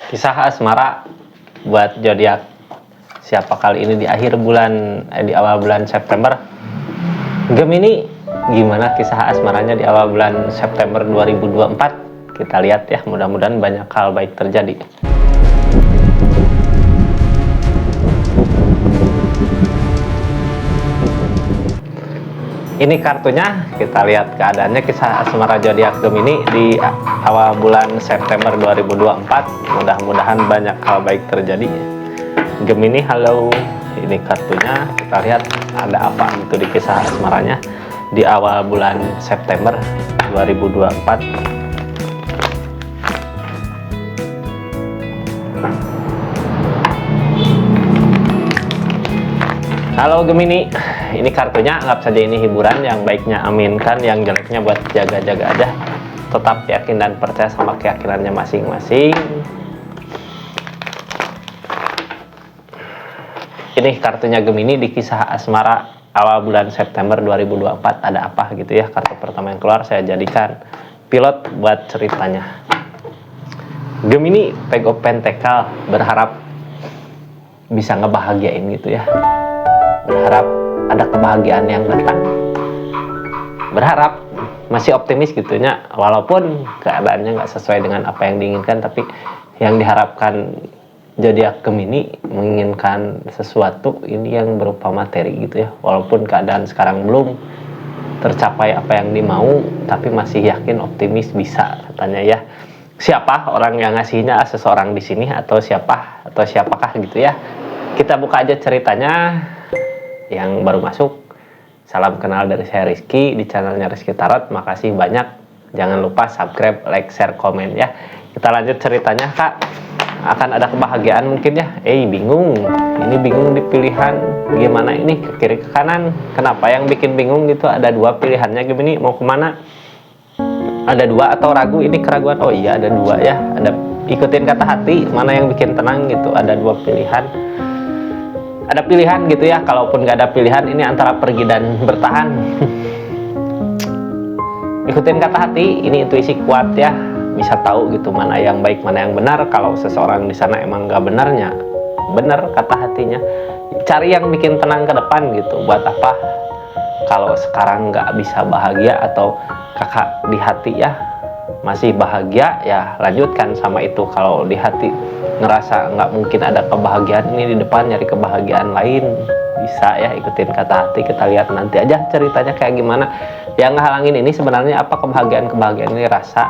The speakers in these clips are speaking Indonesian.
Kisah asmara buat zodiak siapa kali ini di akhir bulan di awal bulan September. Gemini, gimana kisah asmaranya di awal bulan September 2024? Kita lihat ya, mudah-mudahan banyak hal baik terjadi. Ini kartunya, kita lihat keadaannya kisah asmara zodiak Gemini di awal bulan September 2024. Mudah-mudahan banyak hal baik terjadi. Gemini, halo. Ini kartunya, kita lihat ada apa itu di kisah asmaranya di awal bulan September 2024. Halo Gemini, ini kartunya, anggap saja ini hiburan, yang baiknya aminkan, yang jeleknya buat jaga-jaga aja. Tetap yakin dan percaya sama keyakinannya masing-masing. Ini kartunya Gemini di kisah asmara awal bulan September 2024. Ada apa gitu ya, kartu pertama yang keluar saya jadikan pilot buat ceritanya. Gemini, Page of Pentacle, berharap bisa ngebahagiain gitu ya. Berharap ada kebahagiaan yang datang, berharap masih optimis gitunya, walaupun keadaannya nggak sesuai dengan apa yang diinginkan, tapi yang diharapkan zodiak Gemini menginginkan sesuatu ini yang berupa materi gitu ya, walaupun keadaan sekarang belum tercapai apa yang dimau, tapi masih yakin optimis bisa katanya ya. Siapa orang yang ngasihnya, seseorang di sini atau siapakah gitu ya. Kita buka aja ceritanya. Yang baru masuk, salam kenal dari saya Rizky di channelnya Rizky Tarot. Makasih banyak, jangan lupa subscribe, like, share, komen ya. Kita lanjut ceritanya Kak. Akan ada kebahagiaan mungkin ya. Bingung, ini bingung di pilihan gimana ini, ke kiri ke kanan. Kenapa yang bikin bingung gitu? Ada dua pilihannya Gemini, mau kemana? Ada dua atau ragu, ini keraguan. Oh iya, ada dua ya. Ada ikutin kata hati, mana yang bikin tenang gitu. Ada dua pilihan. Ada pilihan gitu ya, kalaupun nggak ada pilihan, ini antara pergi dan bertahan. Ikutin kata hati, ini intuisi kuat ya, bisa tahu gitu mana yang baik, mana yang benar. Kalau seseorang di sana emang nggak benarnya, benar kata hatinya, cari yang bikin tenang ke depan gitu. Buat apa kalau sekarang nggak bisa bahagia, atau kakak di hati ya masih bahagia, ya lanjutkan sama itu. Kalau di hati ngerasa nggak mungkin ada kebahagiaan, ini di depan nyari kebahagiaan lain, bisa ya, ikutin kata hati. Kita lihat nanti aja ceritanya kayak gimana. Yang ngehalangin ini sebenarnya apa? Kebahagiaan ini rasa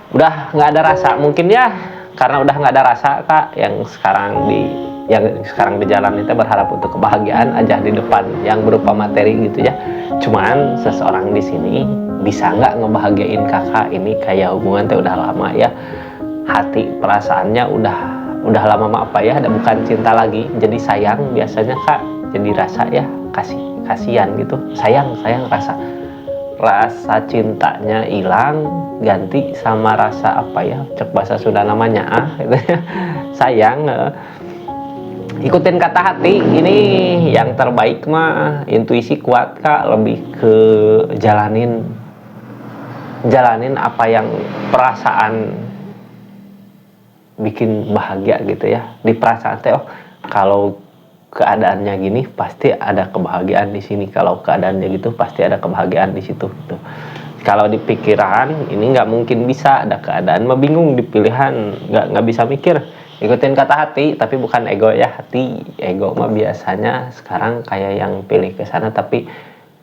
udah nggak ada rasa mungkin ya, karena udah nggak ada rasa Kak. Yang sekarang di jalan itu berharap untuk kebahagiaan aja di depan yang berupa materi gitu ya. Cuman seseorang di sini bisa nggak ngebahagiain kakak ini, kayak hubungan teh udah lama ya, hati perasaannya udah lama mah apa ya, ada bukan cinta lagi, jadi sayang biasanya Kak, jadi rasa ya kasihan gitu, sayang rasa cintanya hilang, ganti sama rasa apa ya, cek bahasa Sunda namanya gitu ya. Sayang. Ikutin kata hati, ini yang terbaik mah intuisi kuat Kak, lebih ke jalanin apa yang perasaan bikin bahagia gitu ya. Di perasaan teh, oh kalau keadaannya gini pasti ada kebahagiaan di sini, kalau keadaannya gitu pasti ada kebahagiaan di situ gitu. Kalau di pikiran ini nggak mungkin bisa ada keadaan mah, bingung di pilihan, nggak bisa mikir. Ikutin kata hati, tapi bukan ego ya, hati. Ego mah biasanya sekarang kayak yang pilih ke sana, tapi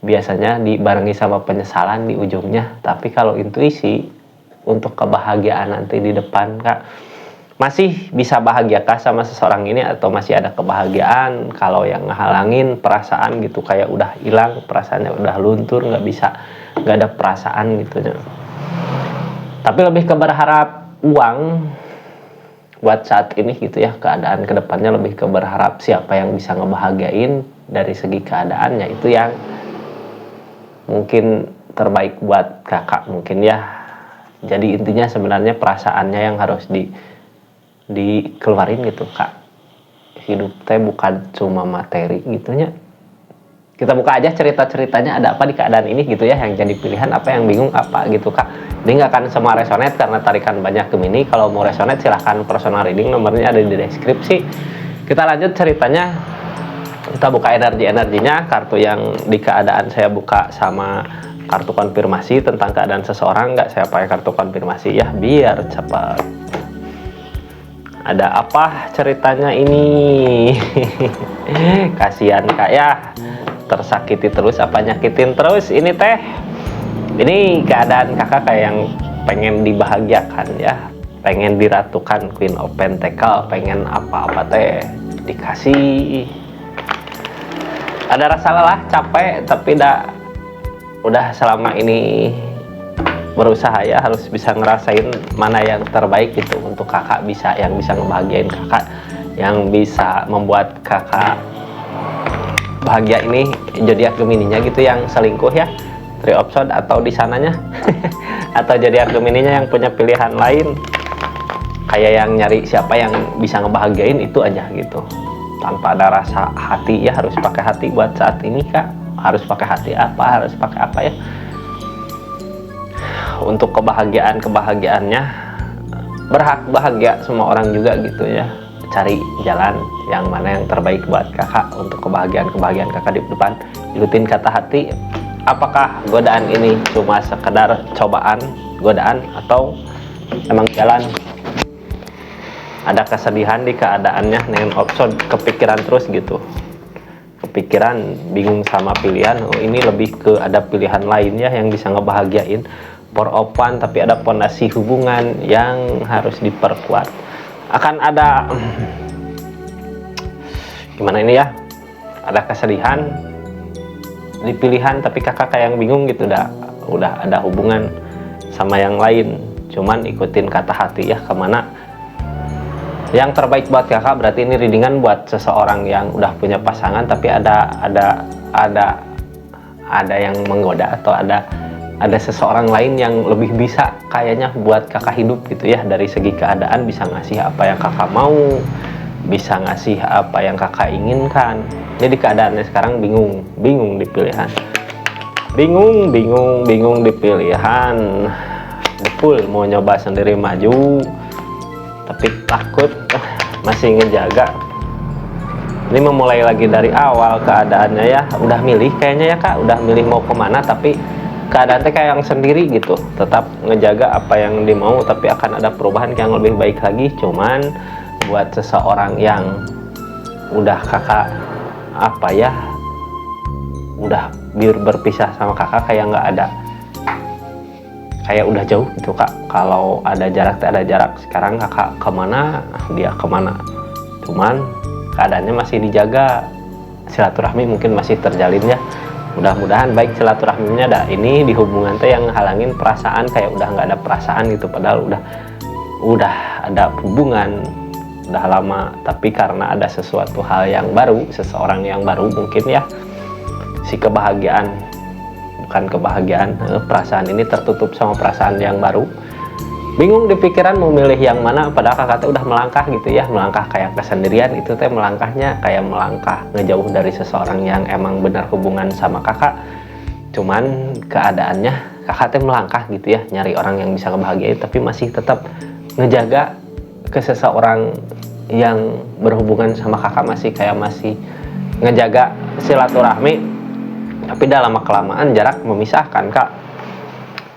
biasanya dibarengi sama penyesalan di ujungnya. Tapi kalau intuisi untuk kebahagiaan nanti di depan Kak, masih bisa bahagiakah sama seseorang ini, atau masih ada kebahagiaan? Kalau yang ngehalangin perasaan gitu, kayak udah hilang perasaannya, udah luntur, nggak ada perasaan gitu. Tapi lebih ke berharap uang buat saat ini gitu ya. Keadaan kedepannya lebih ke berharap siapa yang bisa ngebahagiain dari segi keadaannya, itu yang mungkin terbaik buat kakak mungkin ya. Jadi intinya sebenarnya perasaannya yang harus dikeluarin gitu Kak. Hidup teh bukan cuma materi gitunya. Kita buka aja cerita-ceritanya ada apa di keadaan ini gitu ya, yang jadi pilihan apa, yang bingung apa gitu Kak. Ini nggak akan semua resonate karena tarikan banyak Gemini. Kalau mau resonate silahkan personal reading, nomornya ada di deskripsi. Kita lanjut ceritanya, kita buka energinya. Kartu yang di keadaan saya buka sama kartu konfirmasi tentang keadaan seseorang, nggak saya pakai kartu konfirmasi ya, biar cepat. Ada apa ceritanya ini? Kasihan Kak ya, tersakiti terus apa nyakitin terus ini teh. Ini keadaan kakak kayak yang pengen dibahagiakan ya, pengen diratukan, Queen of Pentacle, pengen apa-apa teh dikasih. Ada rasa lelah, capek, tapi udah selama ini berusaha ya, harus bisa ngerasain mana yang terbaik gitu untuk kakak, bisa yang bisa ngebahagiain kakak, yang bisa membuat kakak bahagia. Ini zodiak Gemininya gitu yang selingkuh ya, Three of Swords, atau di sananya atau zodiak Gemininya yang punya pilihan lain, kayak yang nyari siapa yang bisa ngebahagiain itu aja gitu, tanpa ada rasa hati ya. Harus pakai hati buat saat ini Kak, harus pakai hati apa, harus pakai apa ya untuk kebahagiaannya. Berhak bahagia semua orang juga gitu ya, cari jalan yang mana yang terbaik buat kakak untuk kebahagiaan kakak di depan. Ikutin kata hati. Apakah godaan ini cuma sekedar cobaan, godaan, atau emang jalan? Ada kesedihan di keadaannya, Nine of Swords, kepikiran terus gitu, kepikiran, bingung sama pilihan. Oh, ini lebih ke ada pilihan lain ya yang bisa ngebahagiain. Four of Wands, tapi ada fondasi hubungan yang harus diperkuat. Akan ada gimana ini ya, ada kesedihan di pilihan, tapi kakak kayak yang bingung gitu. Udah ada hubungan sama yang lain, cuman ikutin kata hati ya, kemana yang terbaik buat kakak. Berarti ini readingan buat seseorang yang udah punya pasangan, tapi ada yang menggoda, atau ada seseorang lain yang lebih bisa kayaknya buat kakak hidup gitu ya. Dari segi keadaan bisa ngasih apa yang kakak mau, bisa ngasih apa yang kakak inginkan. Jadi keadaannya sekarang bingung di pilihan, bingung di pilihan. Betul, mau nyoba sendiri maju, tapi takut, masih ngejaga. Ini memulai lagi dari awal keadaannya ya, udah milih kayaknya ya Kak, udah milih mau kemana, tapi keadaannya kayak yang sendiri gitu. Tetap ngejaga apa yang dimau, tapi akan ada perubahan yang lebih baik lagi. Cuman buat seseorang yang udah kakak apa ya, udah berpisah sama kakak, kayak nggak ada, kayak udah jauh gitu Kak. Kalau ada jarak, ada jarak. Sekarang kakak kemana, dia kemana, cuman keadaannya masih dijaga. Silaturahmi mungkin masih terjalin ya, mudah-mudahan baik silaturahminya. Ada ini di hubungan teh yang halangin perasaan, kayak udah nggak ada perasaan gitu, padahal udah ada hubungan udah lama, tapi karena ada sesuatu hal yang baru, seseorang yang baru mungkin ya, si kebahagiaan, bukan kebahagiaan, perasaan ini tertutup sama perasaan yang baru. Bingung di pikiran mau milih yang mana, padahal kakak tuh udah melangkah gitu ya, melangkah kayak kesendirian. Itu teh melangkahnya kayak melangkah ngejauh dari seseorang yang emang benar hubungan sama kakak, cuman keadaannya kakak teh melangkah gitu ya, nyari orang yang bisa ngebahagiain, tapi masih tetap ngejaga ke seseorang yang berhubungan sama kakak, masih ngejaga silaturahmi, tapi udah lama kelamaan jarak memisahkan Kak.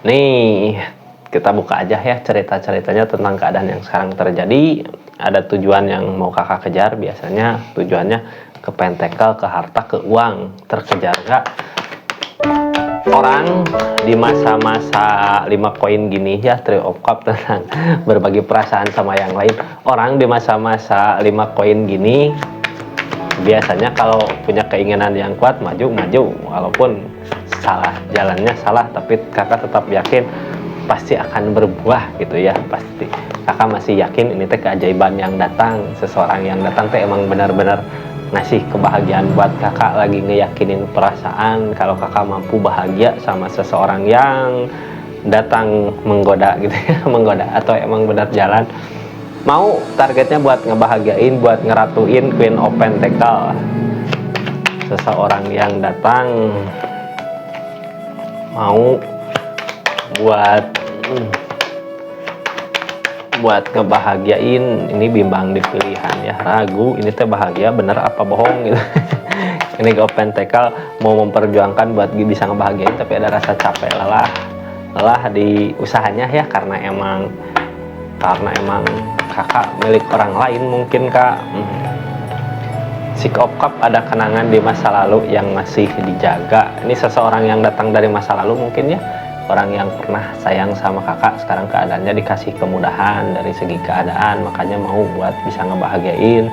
Nih kita buka aja ya cerita-ceritanya tentang keadaan yang sekarang terjadi. Ada tujuan yang mau kakak kejar, biasanya tujuannya ke pentakel, ke harta, ke uang, terkejar nggak? Orang di masa-masa 5 koin gini ya, Three of Cups, tentang berbagi perasaan sama yang lain. Orang di masa-masa 5 koin gini biasanya kalau punya keinginan yang kuat, maju, walaupun salah jalannya, salah, tapi kakak tetap yakin pasti akan berbuah gitu ya. Pasti kakak masih yakin ini teh keajaiban yang datang, seseorang yang datang teh emang benar-benar ngasih kebahagiaan buat kakak, lagi ngeyakinin perasaan kalau kakak mampu bahagia sama seseorang yang datang menggoda gitu ya, menggoda, atau emang benar jalan mau targetnya buat ngebahagiain, buat ngeratuin, Queen of Pentacle. seseorang yang datang mau buat ngebahagiain, ini bimbang di pilihan ya, ragu ini teh bahagia bener apa bohong gitu. Ini open tackle mau memperjuangkan buat bisa ngebahagiain, tapi ada rasa capek, lelah di usahanya ya, karena emang kakak milik orang lain mungkin kak. Si Cup ada kenangan di masa lalu yang masih dijaga. Ini seseorang yang datang dari masa lalu mungkin ya, orang yang pernah sayang sama kakak, sekarang keadaannya dikasih kemudahan dari segi keadaan, makanya mau buat bisa ngebahagiain.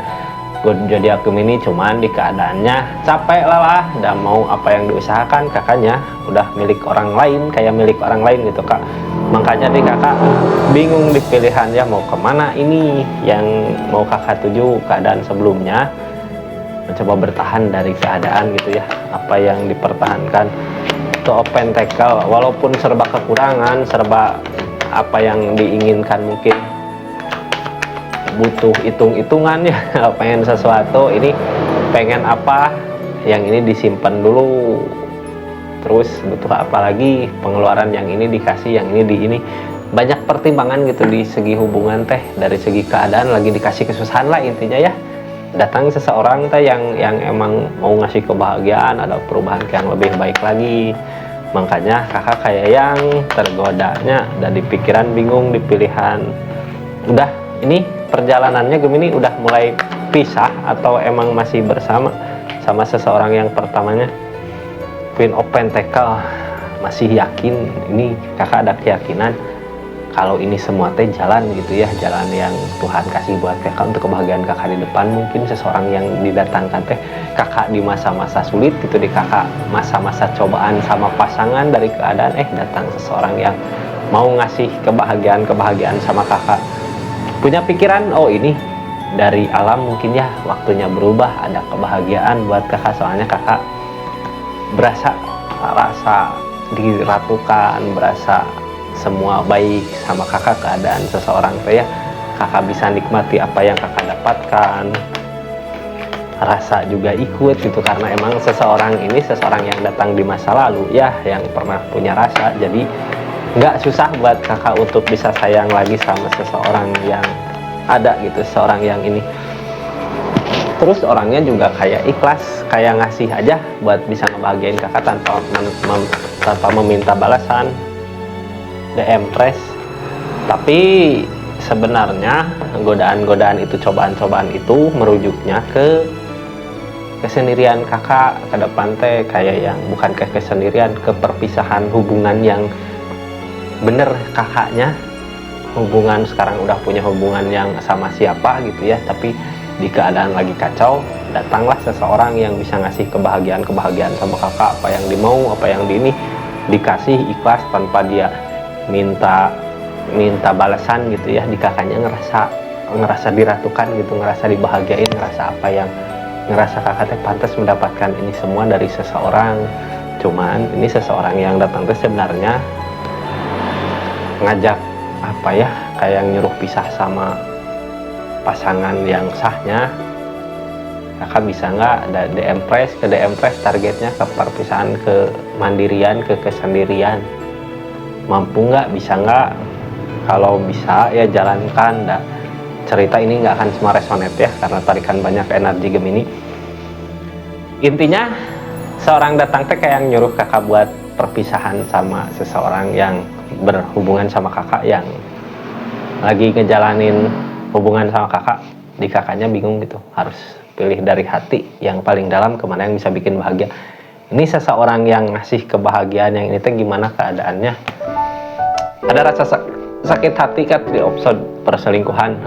Jadi aku ini cuman di keadaannya capek, lelah, dan mau apa yang diusahakan kakaknya udah milik orang lain, kayak milik orang lain gitu kak. Makanya di kakak bingung di pilihannya mau kemana. Ini yang mau kakak tuju keadaan sebelumnya, mencoba bertahan dari keadaan gitu ya, apa yang dipertahankan itu open tackle, walaupun serba kekurangan, serba apa yang diinginkan mungkin butuh hitung-hitungan ya. Pengen sesuatu, ini pengen apa, yang ini disimpan dulu, terus butuh apa lagi, pengeluaran yang ini dikasih, yang ini ini banyak pertimbangan gitu di segi hubungan teh. Dari segi keadaan lagi dikasih kesusahan lah intinya ya. Datang seseorang teh yang emang mau ngasih kebahagiaan, ada perubahan yang lebih baik lagi. Makanya kakak kayak yang tergodanya dan di pikiran bingung di pilihan. Udah ini perjalanannya Gemini udah mulai pisah atau emang masih bersama sama seseorang yang pertamanya. Queen open tackle, masih yakin, ini kakak ada keyakinan kalau ini semua teh jalan gitu ya, jalan yang Tuhan kasih buat kakak untuk kebahagiaan kakak di depan. Mungkin seseorang yang didatangkan teh kakak di masa-masa sulit gitu, di kakak masa-masa cobaan sama pasangan dari keadaan, datang seseorang yang mau ngasih kebahagiaan sama kakak. Punya pikiran, oh ini dari alam mungkin ya, waktunya berubah, ada kebahagiaan buat kakak. Soalnya kakak berasa rasa diratukan, berasa semua baik sama kakak keadaan seseorang teh ya. Kakak bisa nikmati apa yang kakak dapatkan, rasa juga ikut gitu, karena emang seseorang ini seseorang yang datang di masa lalu ya, yang pernah punya rasa. Jadi nggak susah buat kakak untuk bisa sayang lagi sama seseorang yang ada gitu, seseorang yang ini. Terus orangnya juga kayak ikhlas, kayak ngasih aja buat bisa ngebahagiain kakak tanpa meminta balasan. DM press. Tapi sebenarnya godaan-godaan itu, cobaan-cobaan itu merujuknya ke kesendirian kakak ke depan teh, kayak yang bukan ke kesendirian, ke perpisahan hubungan yang bener kakaknya. Hubungan sekarang udah punya hubungan yang sama siapa gitu ya, tapi di keadaan lagi kacau, datanglah seseorang yang bisa ngasih kebahagiaan sama kakak. Apa yang dimau, apa yang ini dikasih ikhlas tanpa dia minta balasan gitu ya. Di kakaknya ngerasa diratukan gitu, ngerasa dibahagiain, ngerasa apa yang ngerasa kakak teh pantas mendapatkan ini semua dari seseorang. Cuman ini seseorang yang datang teh sebenarnya ngajak apa ya, kayak nyuruh pisah sama pasangan yang sahnya. Kakak bisa nggak ada DM press, ke DM press targetnya ke perpisahan, ke mandirian, ke kesendirian. Mampu nggak, bisa nggak? Kalau bisa ya jalankan. Dan cerita ini nggak akan cuma resonate ya, karena tarikan banyak energi Gemini. Intinya seorang datang teh kayak nyuruh kakak buat perpisahan sama seseorang yang berhubungan sama kakak, yang lagi ngejalanin hubungan sama kakak. Di kakaknya bingung gitu, harus pilih dari hati yang paling dalam kemana yang bisa bikin bahagia. Ini seseorang yang ngasih kebahagiaan yang ini teh gimana keadaannya. Ada rasa sakit hati kan di episode perselingkuhan,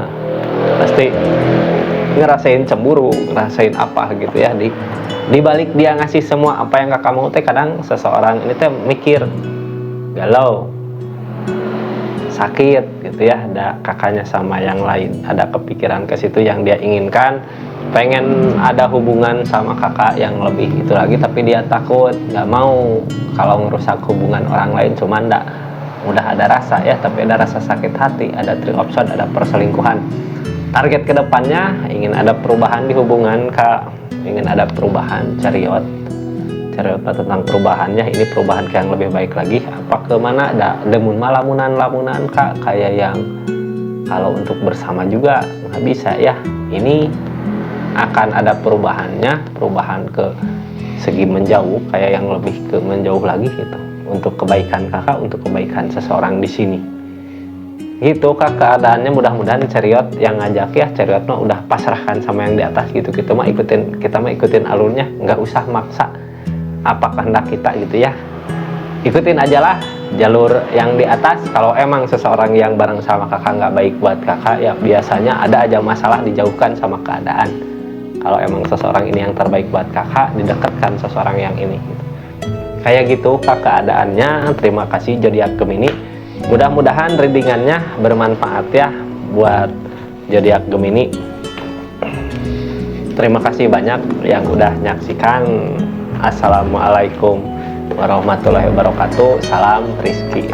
pasti ngerasain cemburu, ngerasain apa gitu ya. Di balik dia ngasih semua apa yang kakak mau teh, kadang seseorang ini teh mikir galau, sakit gitu ya. Ada kakaknya sama yang lain, ada kepikiran ke situ yang dia inginkan, pengen ada hubungan sama kakak yang lebih itu lagi, tapi dia takut, nggak mau kalau ngerusak hubungan orang lain. Cuman udah ada rasa ya, tapi ada rasa sakit hati, ada 3 option, ada perselingkuhan. target kedepannya ingin ada perubahan di hubungan Kak, ingin ada perubahan Cariot tentang perubahannya, ini perubahan ke yang lebih baik lagi. Apa ke mana ada demun malamunan Kak, kayak yang kalau untuk bersama juga nggak bisa ya. Ini akan ada perubahan ke segi menjauh, kayak yang lebih ke menjauh lagi gitu, untuk kebaikan kakak, untuk kebaikan seseorang di sini gitu Kak. Keadaannya mudah-mudahan Cariot yang ngajak ya, Cariot mah udah pasrahkan sama yang di atas gitu. Kita mah ikutin alurnya, nggak usah maksa apa kehendak kita gitu ya, ikutin aja lah jalur yang di atas. Kalau emang seseorang yang bareng sama kakak nggak baik buat kakak ya, biasanya ada aja masalah, dijauhkan sama keadaan. Kalau emang seseorang ini yang terbaik buat kakak, didekatkan seseorang yang ini gitu. Kayak gitu Kak keadaannya. Terima kasih zodiak Gemini, mudah-mudahan readingannya bermanfaat ya buat zodiak Gemini. Terima kasih banyak yang udah nyaksikan. Assalamualaikum warahmatullahi wabarakatuh. Salam Rizky.